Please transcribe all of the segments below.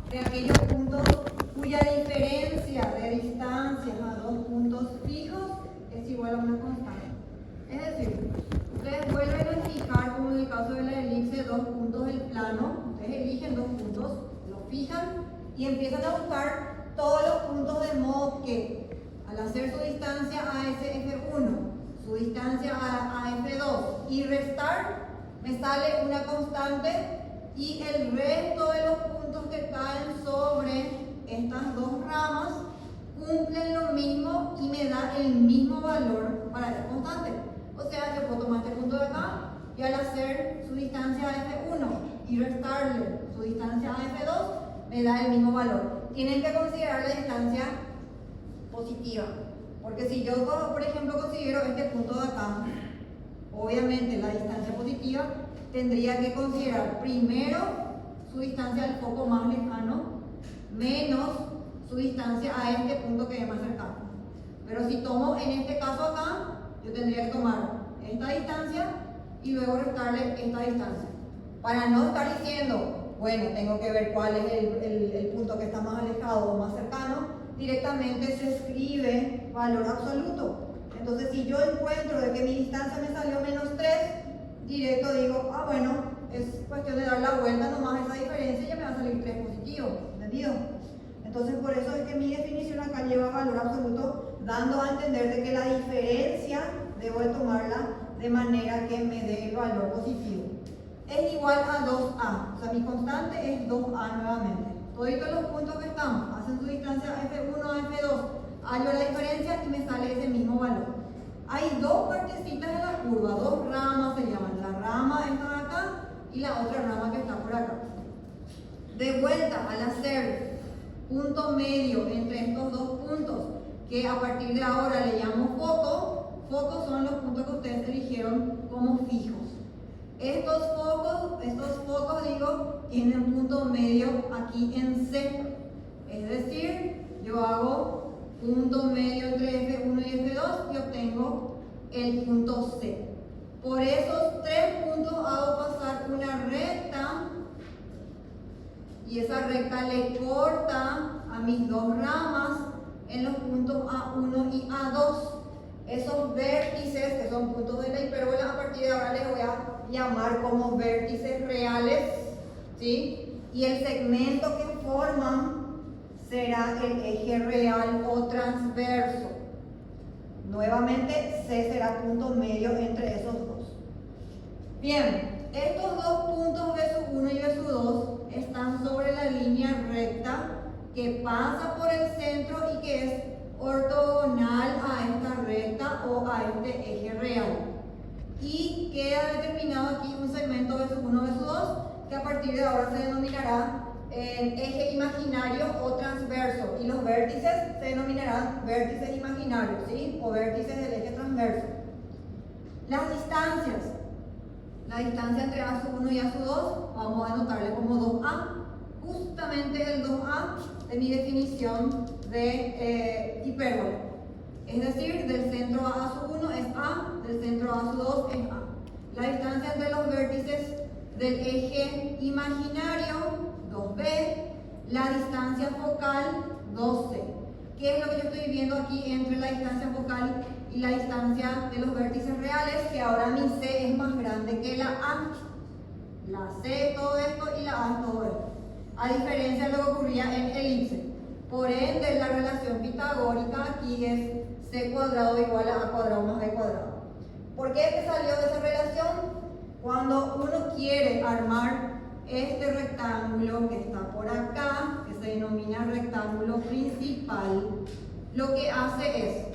de aquellos puntos cuya diferencia de distancias a dos puntos fijos es igual a una constante. Es decir, ustedes vuelven a fijar, como en el caso de la elipse, dos puntos del plano. Ustedes eligen dos puntos, los fijan y empiezan a buscar todos los puntos, de modo que al hacer su distancia a ese F1, su distancia a F2 y restar, me sale una constante y el resto de los puntos que caen sobre estas dos ramas cumplen lo mismo y me da el mismo valor para esa constante. O sea, yo puedo tomar este punto de acá y al hacer su distancia a F1 y restarle su distancia a F2, me da el mismo valor. Tienen que considerar la distancia positiva, porque si yo, por ejemplo, considero este punto de acá, obviamente la distancia positiva, tendría que considerar primero su distancia al foco más lejano menos su distancia a este punto que es más cercano. Pero si tomo en este caso acá, yo tendría que tomar esta distancia y luego restarle esta distancia, para no estar diciendo, bueno, tengo que ver cuál es el punto que está más alejado o más cercano. Directamente se escribe valor absoluto. Entonces, si yo encuentro de que mi distancia me salió menos 3, directo digo, ah, bueno, es cuestión de dar la vuelta nomás a esa diferencia y ya me va a salir 3 positivo, ¿entendido? Entonces, por eso es que mi definición acá lleva valor absoluto, dando a entender de que la diferencia debo de tomarla de manera que me dé el valor positivo. Es igual a 2a, o sea, mi constante es 2a nuevamente. Todos los puntos que están hacen su distancia F1 a F2, hallo la diferencia y me sale ese mismo valor. Hay dos partecitas de la curva, dos ramas se llaman. La rama esta de acá y la otra rama que está por acá. De vuelta, al hacer punto medio entre estos dos puntos, que a partir de ahora le llamo foco, focos son los puntos que ustedes eligieron como fijos. Estos focos, digo, tienen punto medio aquí en C. Es decir, yo hago punto medio entre F1 y F2 y obtengo el punto C. Por esos 3 puntos hago pasar una recta y esa recta le corta a mis dos ramas en los puntos A1 y A2. Esos vértices, que son puntos de la hipérbola, a partir de ahora les voy a llamar como vértices reales, ¿sí? Y el segmento que forman será el eje real o transverso. Nuevamente, C será punto medio entre esos dos. Bien, estos dos puntos B1 y B2 están sobre la línea recta que pasa por el centro y que es ortogonal a esta recta o a este eje real. Y queda determinado aquí un segmento B1, B2, que a partir de ahora se denominará eje imaginario o transverso, y los vértices se denominarán vértices imaginarios, ¿sí? O vértices del eje transverso. Las distancias. La distancia entre A1 y A2 vamos a anotarle como 2A. Justamente el 2A de mi definición de hipérbola. Es decir, del centro A1 es A, del centro A2 es A. La distancia entre los vértices del eje imaginario, 2B, la distancia focal, 2C. ¿Qué es lo que yo estoy viendo aquí entre la distancia focal y la distancia de los vértices reales? Que ahora mi C es más grande que la A. La C es todo esto y la A es todo esto. A diferencia de lo que ocurría en elipse. Por ende, la relación pitagórica aquí es C cuadrado igual a A cuadrado más B cuadrado. ¿Por qué es que salió de esa relación? Cuando uno quiere armar este rectángulo que está por acá, que se denomina rectángulo principal, lo que hace es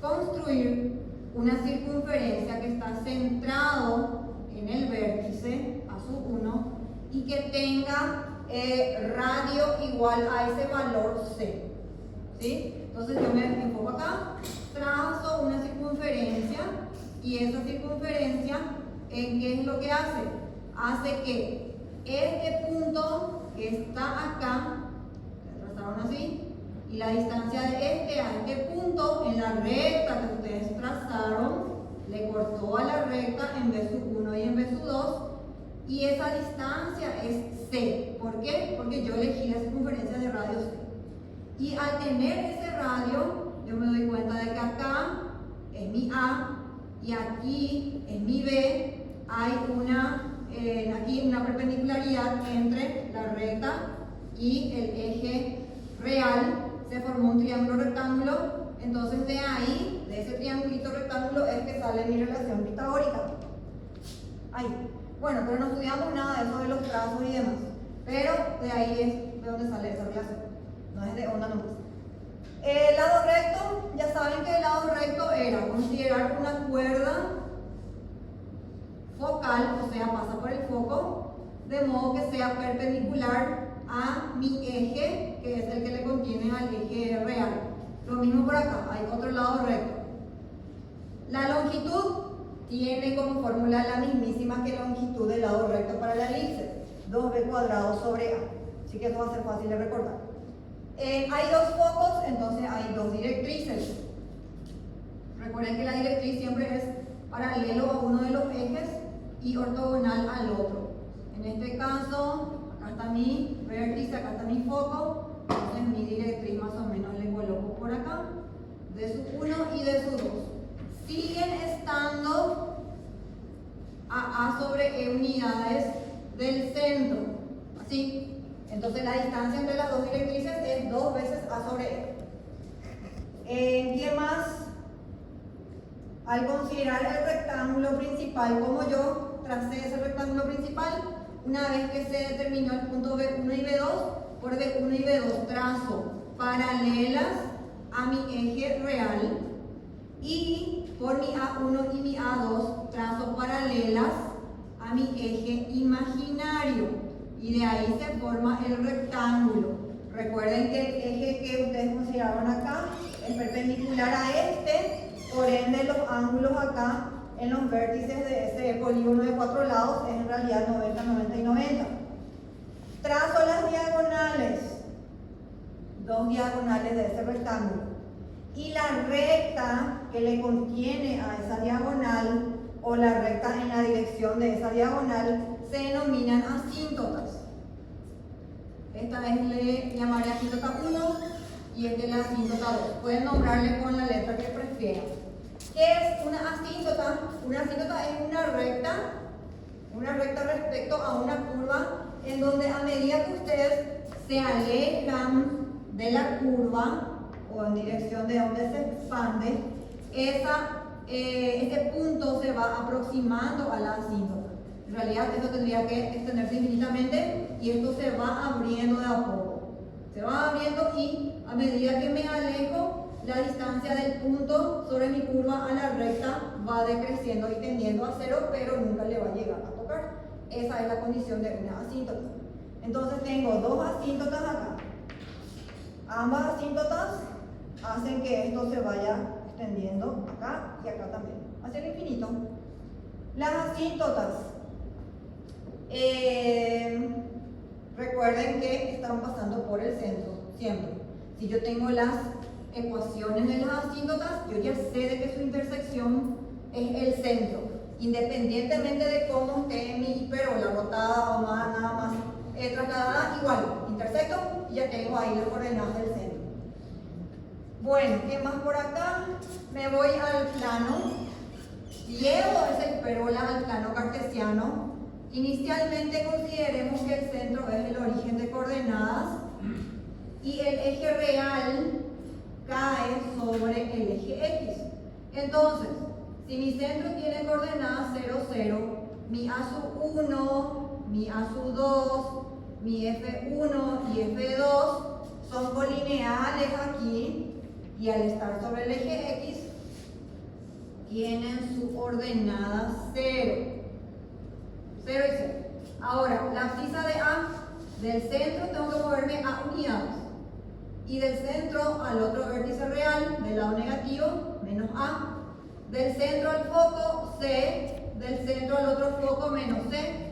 construir una circunferencia que está centrado en el vértice A1 y que tenga radio igual a ese valor C, ¿sí? Entonces yo me enfoco acá, trazo una circunferencia y esa circunferencia, ¿en qué es lo que hace? Hace que este punto que está acá, se trazaron así, y la distancia de este a este punto en la recta que ustedes trazaron, le cortó a la recta en B1 y en B2, y esa distancia es C. ¿Por qué? yo elegí la circunferencia de radio C. Y al tener ese radio, yo me doy cuenta de que acá es mi A y aquí es mi B. Hay aquí una perpendicularidad entre la recta y el eje real. Se formó un triángulo rectángulo. Entonces de ahí, de ese triangulito rectángulo, es que sale mi relación pitagórica. Ahí. Bueno, pero no estudiamos nada de eso de los trazos y demás. Pero de ahí es de donde sale esa relación. No es de onda nomás. El lado recto, ya saben que el lado recto era considerar una cuerda focal, o sea, pasa por el foco, de modo que sea perpendicular a mi eje, que es el que le contiene al eje real. Lo mismo por acá, hay otro lado recto. La longitud tiene como fórmula la mismísima que longitud del lado recto para la elipse, 2b cuadrado sobre a. Así que eso va a ser fácil de recordar. Hay dos focos, entonces hay dos directrices. Recuerden que la directriz siempre es paralelo a uno de los ejes y ortogonal al otro. En este caso, acá está mi vértice, acá está mi foco. Entonces mi directriz más o menos le coloco por acá, de su 1 y de su 2. Siguen estando a sobre e unidades del centro. ¿Así? Entonces la distancia entre las dos directrices es 2 veces a sobre e. ¿Qué más? Al considerar el rectángulo principal, como yo tracé ese rectángulo principal, una vez que se determinó el punto B1 y B2, por B1 y B2 trazo paralelas a mi eje real y por mi A1 y mi A2 trazo paralelas a mi eje imaginario y de ahí se forma el rectángulo. Recuerden que el eje que ustedes consideraron acá es perpendicular a este, por ende los ángulos acá en los vértices de ese polígono de 4 lados es en realidad 90, 90 y 90. Trazo las diagonales, dos diagonales de ese rectángulo. Y la recta que le contiene a esa diagonal, o la recta en la dirección de esa diagonal, se denominan asíntotas. Esta es, le llamaré asíntota 1 y esta es la asíntota 2. Pueden nombrarle con la letra que prefieran. ¿Qué es una asíntota? Una asíntota es una recta respecto a una curva en donde a medida que ustedes se alejan de la curva o en dirección de donde se expande, este punto se va aproximando a la asíntota. En realidad esto tendría que extenderse infinitamente y esto se va abriendo de a poco. Se va abriendo y a medida que me alejo, la distancia del punto sobre mi curva a la recta va decreciendo y tendiendo a cero, pero nunca le va a llegar a tocar. Esa es la condición de una asíntota. Entonces tengo dos asíntotas acá. Ambas asíntotas hacen que esto se vaya extendiendo acá y acá también, hacia el infinito. Las asíntotas, recuerden que están pasando por el centro, siempre. Si yo tengo las ecuaciones de las asíntotas, yo ya sé de que su intersección es el centro, independientemente de cómo esté mi hiperola rotada o más, nada más trasladada, igual, intersecto y ya tengo ahí las coordenadas del centro. Bueno, ¿qué más por acá? Me voy al plano, llevo esa hiperola al plano cartesiano. Inicialmente consideremos que el centro es el origen de coordenadas y el eje real cae sobre el eje X. Entonces, si mi centro tiene coordenadas 0, 0, mi A sub 1, mi A sub 2, mi F1 y F2 son colineales aquí y al estar sobre el eje X tienen su ordenada 0. 0 y 0. Ahora, la abscisa de A del centro tengo que moverme a unidades. Y del centro al otro vértice real, del lado negativo, menos A. Del centro al foco, C. Del centro al otro foco, menos C.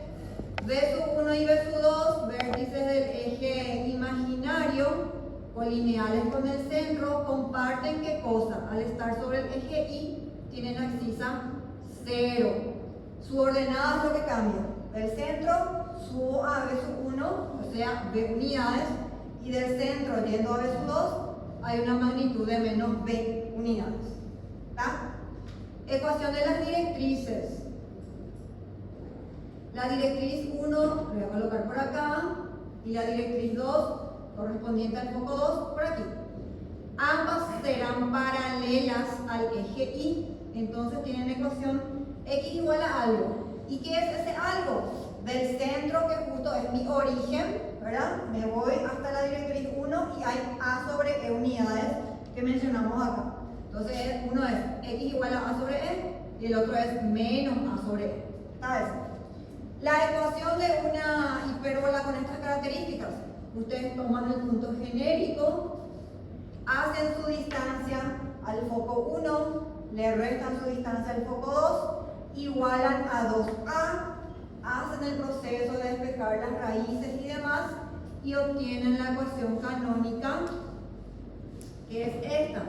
B sub 1 y B sub 2, vértices del eje imaginario, colineales con el centro, comparten ¿qué cosa? Al estar sobre el eje Y, tienen abscisa 0. Su ordenada es lo que cambia. Del centro subo a B sub 1, o sea b unidades, y del centro yendo a b sub 2 hay una magnitud de menos b unidades. ¿Está? Ecuación de las directrices. La directriz 1 la voy a colocar por acá y la directriz 2 correspondiente al foco 2 por aquí. Ambas serán paralelas al eje Y, entonces tienen ecuación x igual a algo. ¿Y qué es ese algo? Del centro, que justo es mi origen, ¿verdad? Me voy hasta la directriz 1 y hay a sobre e unidades que mencionamos acá. Entonces uno es x igual a sobre e y el otro es menos a sobre e. ¿Está eso? La ecuación de una hipérbola con estas características. Ustedes toman el punto genérico, hacen su distancia al foco 1, le restan su distancia al foco 2, igualan a 2a, hacen el proceso de despejar las raíces y demás y obtienen la ecuación canónica, que es esta.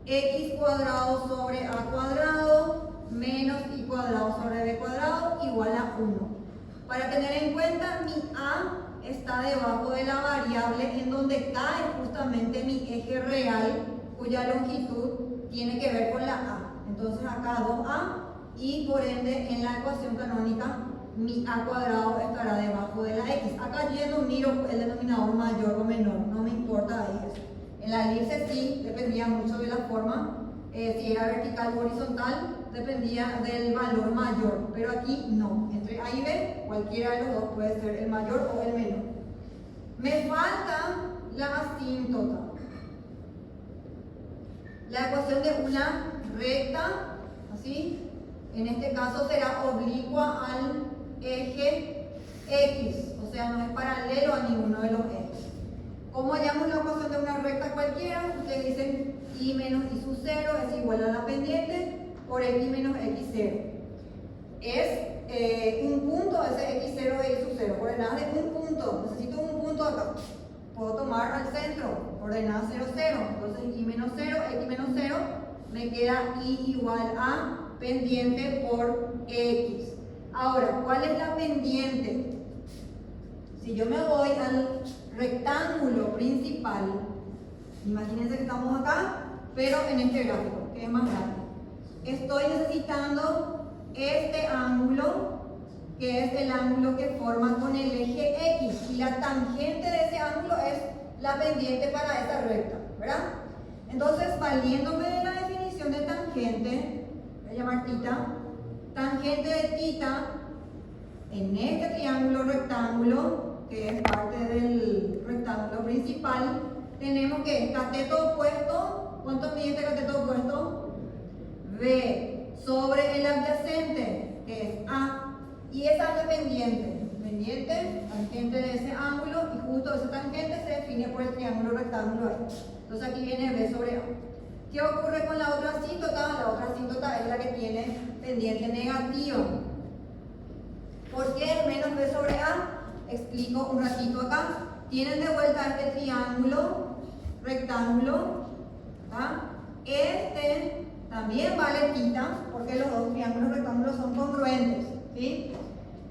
X cuadrado sobre a cuadrado menos y cuadrado sobre b cuadrado igual a 1. Para tener en cuenta, mi a está debajo de la variable en donde cae justamente mi eje real, cuya longitud tiene que ver con la a. Entonces acá 2a y por ende en la ecuación canónica mi a cuadrado estará debajo de la x. Acá yo no miro el denominador mayor o menor, no me importa ahí eso. En la elipse sí, dependía mucho de la forma, si era vertical o horizontal, dependía del valor mayor, pero aquí no. Entre A y B, cualquiera de los dos puede ser el mayor o el menor. Me falta la asíntota. La ecuación de una recta, así, en este caso será oblicua al eje X, o sea, no es paralelo a ninguno de los ejes. ¿Cómo hallamos la ecuación de una recta cualquiera? Ustedes dicen y menos y sub 0 es igual a la pendiente por x menos x0. Es un punto, ese x0 e y sub 0, coordenadas de un punto. Necesito un punto acá. Puedo tomar al centro, coordenadas 0, 0. Entonces y menos 0, x menos 0, me queda y igual a pendiente por x. Ahora, ¿cuál es la pendiente? Si yo me voy al rectángulo principal, imagínense que estamos acá, pero en este gráfico, que es más grande. Estoy necesitando este ángulo, que es el ángulo que forma con el eje X, y la tangente de ese ángulo es la pendiente para esa recta, ¿verdad? Entonces, valiéndome de la definición de tangente, voy a llamar θ, tangente de θ en este triángulo rectángulo, que es parte del rectángulo principal, tenemos que cateto opuesto, ¿cuánto mide este cateto opuesto? B sobre el adyacente, que es A, y esa es la pendiente, tangente de ese ángulo, y justo esa tangente se define por el triángulo rectángulo ahí. Entonces aquí viene B sobre A. ¿Qué ocurre con la otra asíntota? La otra asíntota es la que tiene pendiente negativa. ¿Por qué menos B sobre A? Explico un ratito acá. Tienen de vuelta este triángulo rectángulo, ¿ah? Este también vale θ, porque los dos triángulos rectángulos son congruentes, ¿sí?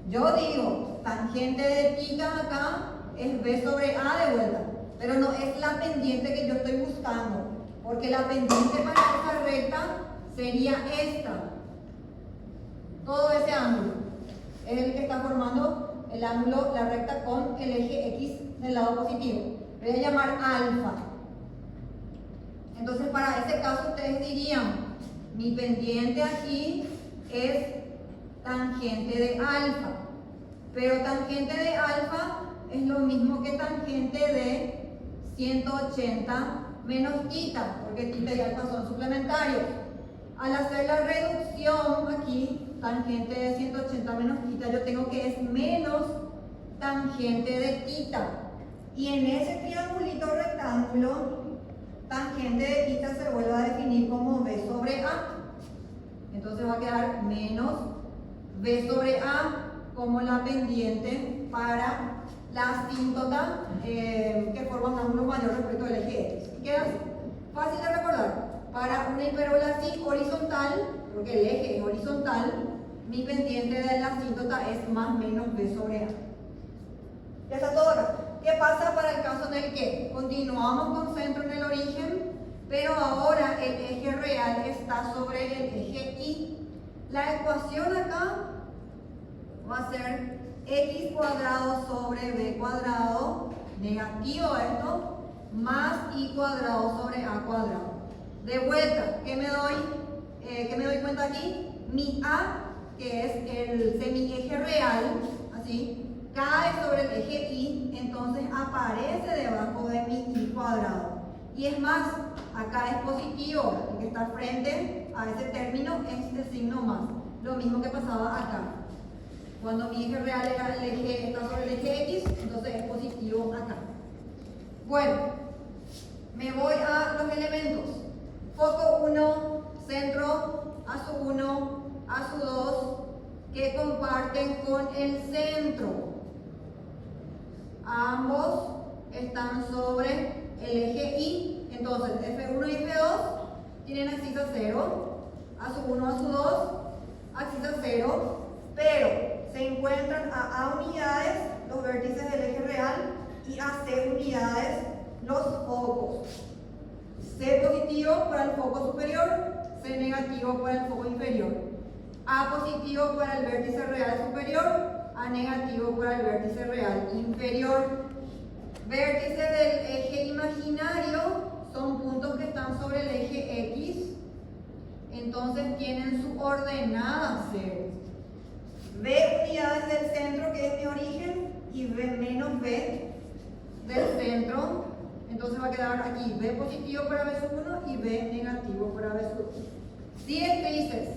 Yo digo, tangente de θ acá es B sobre A de vuelta, pero no es la pendiente que yo estoy buscando, porque la pendiente para esta recta sería esta. Todo ese ángulo es el que está formando el ángulo, la recta con el eje X del lado positivo. Voy a llamar alfa. Entonces, para ese caso, ustedes dirían, mi pendiente aquí es tangente de alfa. Pero tangente de alfa es lo mismo que tangente de 180 menos θ, porque θ y alfa son suplementarios. Al hacer la reducción aquí, tangente de 180 menos θ, yo tengo que es menos tangente de θ. Y en ese triangulito rectángulo, tangente de θ se vuelve a definir como B sobre A. Entonces va a quedar menos B sobre A como la pendiente para la asíntota que forma un ángulo mayor respecto al eje X. ¿Y queda así? Fácil de recordar. Para una hipérbola así horizontal, porque el eje es horizontal, mi pendiente de la asíntota es más menos B sobre A. pasa para el caso en el que continuamos con centro en el origen, pero ahora el eje real está sobre el eje Y? La ecuación acá va a ser x cuadrado sobre b cuadrado, negativo esto, más y cuadrado sobre a cuadrado. De vuelta, ¿qué me doy cuenta aquí? Mi a, que es el semieje real, así, cae sobre el eje Y, entonces aparece debajo de mi y cuadrado. Y es más, acá es positivo, el que está frente a ese término es el signo más. Lo mismo que pasaba acá. Cuando mi eje real era el eje, está sobre el eje X, entonces es positivo acá. Bueno, me voy a los elementos. Foco 1, centro, a su 1, a su 2, que comparten con el centro. Ambos están sobre el eje Y, entonces F1 y F2 tienen axis a 0, a su 1, a su 2, axis a 0, pero se encuentran a A unidades los vértices del eje real y a C unidades los focos. C positivo para el foco superior, C negativo para el foco inferior. A positivo para el vértice real superior, A negativo para el vértice real inferior. Vértices del eje imaginario son puntos que están sobre el eje X, entonces tienen su ordenada 0. B unidades del centro, que es mi origen, y B menos B del centro, entonces va a quedar aquí B positivo para B sub 1 y B negativo para B sub 2. Directrices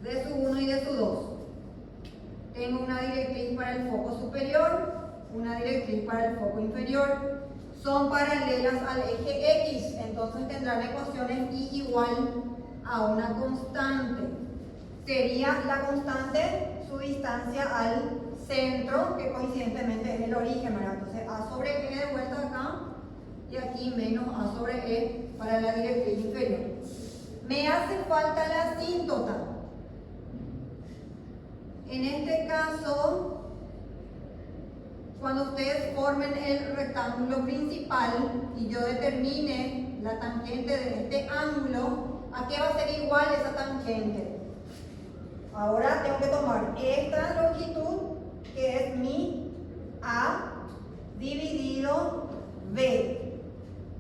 de su 1 y de su 2. Tengo una directriz para el foco superior, una directriz para el foco inferior. Son paralelas al eje X, entonces tendrán ecuaciones Y igual a una constante. Sería la constante su distancia al centro, que coincidentemente es el origen, ¿verdad? Entonces A sobre E de vuelta acá, y aquí menos A sobre E para la directriz inferior. Me hace falta la asíntota. En este caso, cuando ustedes formen el rectángulo principal y yo determine la tangente de este ángulo, ¿a qué va a ser igual esa tangente? Ahora tengo que tomar esta longitud, que es mi A, dividido B.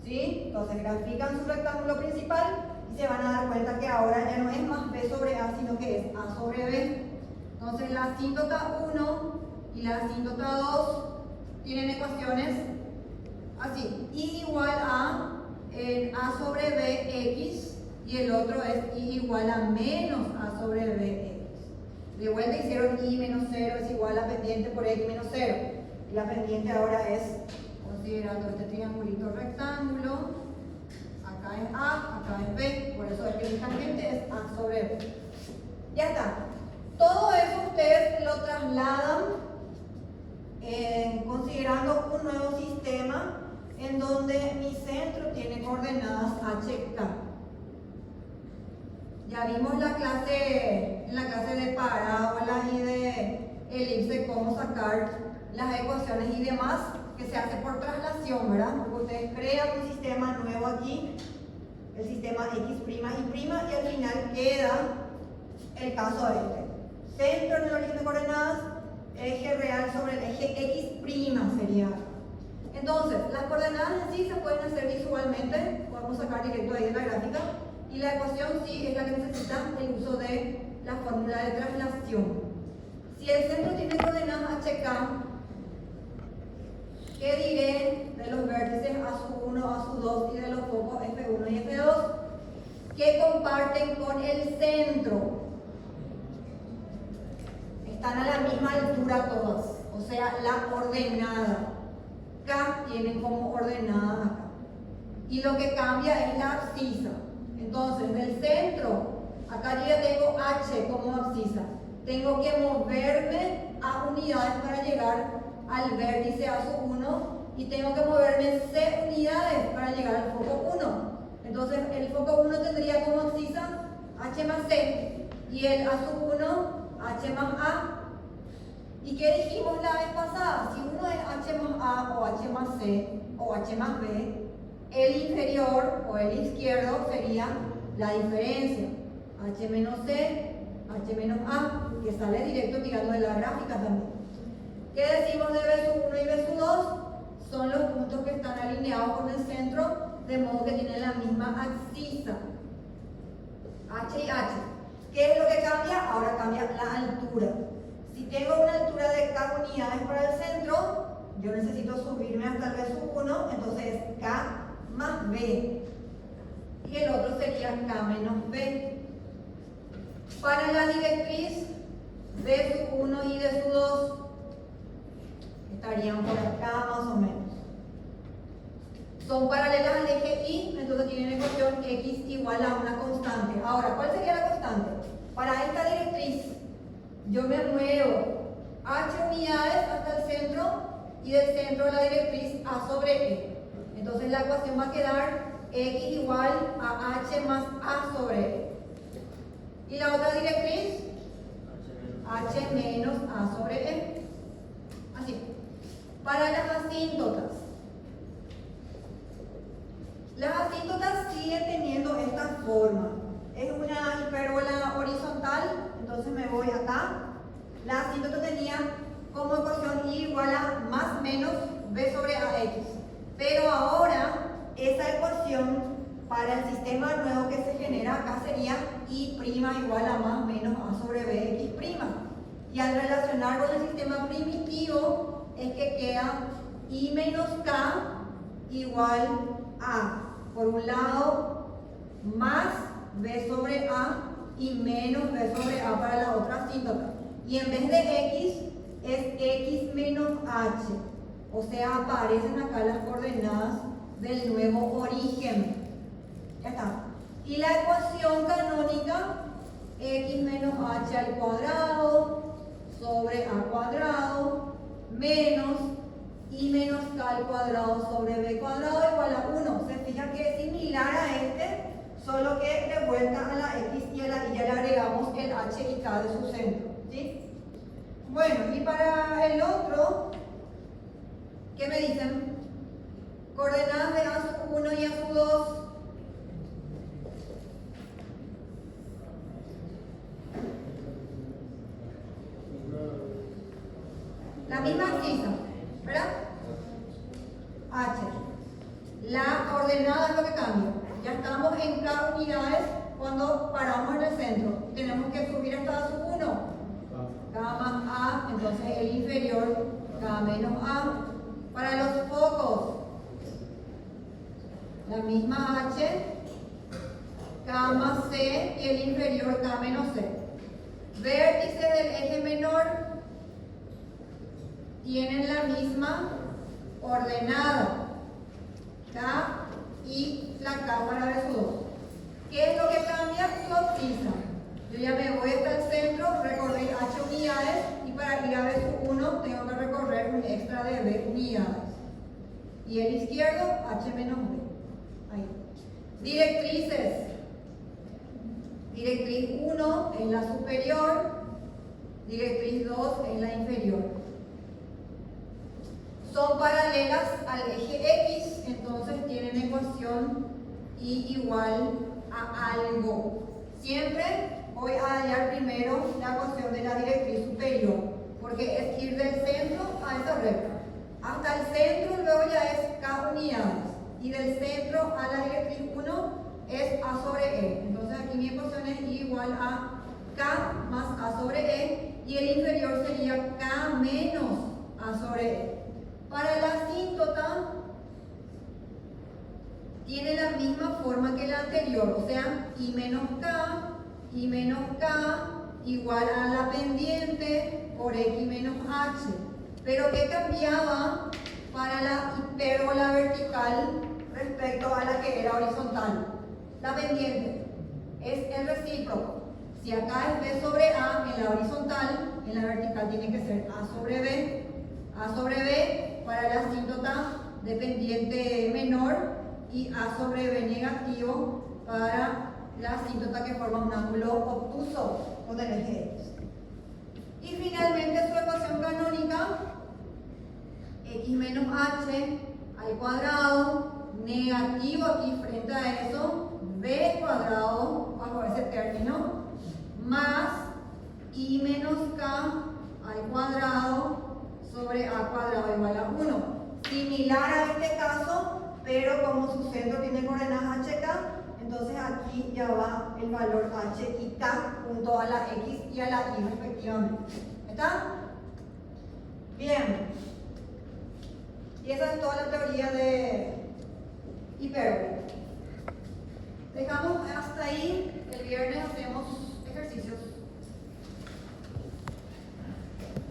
¿Sí? Entonces grafican su rectángulo principal y se van a dar cuenta que ahora ya no es más B sobre A, sino que es A sobre B. Entonces la asíntota 1 y la asíntota 2 tienen ecuaciones así. Y igual a A sobre BX y el otro es Y igual a menos A sobre BX. De vuelta hicieron Y menos 0 es igual a pendiente por X menos 0. Y la pendiente ahora es, considerando este triangulito rectángulo, acá es A, acá es B, por eso es que mi tangente es A sobre B. Ya está. Todo eso ustedes lo trasladan considerando un nuevo sistema en donde mi centro tiene coordenadas HK. Ya vimos en la clase de parábolas y de elipse cómo sacar las ecuaciones y demás, que se hace por traslación, ¿verdad? Porque ustedes crean un sistema nuevo aquí, el sistema X' y', y al final queda el caso este. Centro en el origen de coordenadas, eje real sobre el eje X' sería. Entonces, las coordenadas en sí se pueden hacer visualmente, podemos sacar directo ahí de la gráfica, y la ecuación sí es la que necesita el uso de la fórmula de traslación. Si el centro tiene coordenadas HK, ¿qué diré de los vértices a su 1, a su 2 y de los focos F1 y F2? ¿Qué comparten con el centro? Están a la misma altura todas, o sea, la ordenada. K tienen como ordenada acá. Y lo que cambia es la abscisa. Entonces, del centro, acá yo ya tengo H como abscisa. Tengo que moverme a unidades para llegar al vértice a su 1 y tengo que moverme C unidades para llegar al foco 1. Entonces, el foco 1 tendría como abscisa H más C y el a su 1 H más A. ¿Y qué dijimos la vez pasada? Si uno es H más A o H más C o H más B, el inferior o el izquierdo sería la diferencia. H menos C, H menos A, que sale directo mirando de la gráfica también. ¿Qué decimos de B sub 1 y B sub 2? Son los puntos que están alineados con el centro, de modo que tienen la misma abscisa. H y H. ¿Qué es lo que cambia? Ahora cambia la altura. Si tengo una altura de K unidades para el centro, yo necesito subirme hasta el B sub 1, entonces es K más B. Y el otro sería K menos B. Para la directriz B sub 1 y D sub 2 estarían por acá más o menos. Son paralelas al eje Y, entonces tienen ecuación X igual a una constante. Ahora, ¿cuál sería la constante? Para esta directriz, yo me muevo H unidades hasta el centro y del centro de la directriz A sobre E. Entonces la ecuación va a quedar X igual a H más A sobre E. ¿Y la otra directriz? H menos A sobre E. Así. Para las asíntotas. Las asíntotas siguen teniendo esta forma. Es una hipérbola horizontal, entonces me voy acá. La asíntota tenía como ecuación y igual a más menos B sobre AX. Pero ahora, esa ecuación para el sistema nuevo que se genera acá sería I' igual a más menos A sobre BX'. Y al relacionar con el sistema primitivo, es que queda I menos K igual a, por un lado, más B sobre A y menos B sobre A para la otra asíntota. Y en vez de X, es X menos H. O sea, aparecen acá las coordenadas del nuevo origen. Ya está. Y la ecuación canónica, X menos H al cuadrado sobre A cuadrado menos I menos K al cuadrado sobre B cuadrado igual a 1. Se fija que es similar a este, solo que de vuelta a la X y a la Y ya le agregamos el H y K de su centro. ¿Sí? Bueno, y para el otro, ¿qué me dicen? Coordenadas de A sub 1 y A sub 2. La misma abscisa, ¿verdad? H. La coordenada es lo que cambia. Ya estamos en K unidades cuando paramos en el centro. Tenemos que subir hasta A sub 1. K más A, entonces el inferior K menos A. Para los focos, la misma H, K más C y el inferior K menos C. Vértices del eje menor tienen la misma ordenada, K y la K para B sub 2. ¿Qué es lo que cambia? Su abscisa. Yo ya me voy hasta el centro, recorrí H unidades y para ir a B sub 1 tengo que recorrer un extra de B unidades. Y el izquierdo, H menos B. Ahí. Directrices. Directriz 1 es la superior, directriz 2 es la inferior. Son paralelas al eje X, entonces tienen ecuación Y igual a algo. Siempre voy a hallar primero la ecuación de la directriz superior, porque es ir del centro a esa recta. Hasta el centro luego ya es K unidades, y del centro a la directriz 1 es A sobre E. Entonces aquí mi ecuación es Y igual a K más A sobre E, y el inferior sería K menos A sobre E. Para la asíntota tiene la misma forma que la anterior, o sea, I menos K igual a la pendiente por X menos H. Pero ¿qué cambiaba para la hipérbola vertical respecto a la que era horizontal? La pendiente es el recíproco. Si acá es B sobre A en la horizontal, en la vertical tiene que ser A sobre B. A sobre B para la asíntota de pendiente menor y A sobre B negativo para la asíntota que forma un ángulo obtuso con el eje X. Y finalmente, finalmente su ecuación canónica, x menos h al cuadrado, negativo aquí frente a eso, b cuadrado bajo ese término, más i menos k al cuadrado sobre a cuadrado igual a 1. Similar a este caso, pero como su centro tiene coordenadas hk, entonces aquí ya va el valor h y k junto a la x y a la y respectivamente. ¿Está? Bien. Y esa es toda la teoría de hipérbole. Dejamos hasta ahí. El viernes hacemos ejercicios.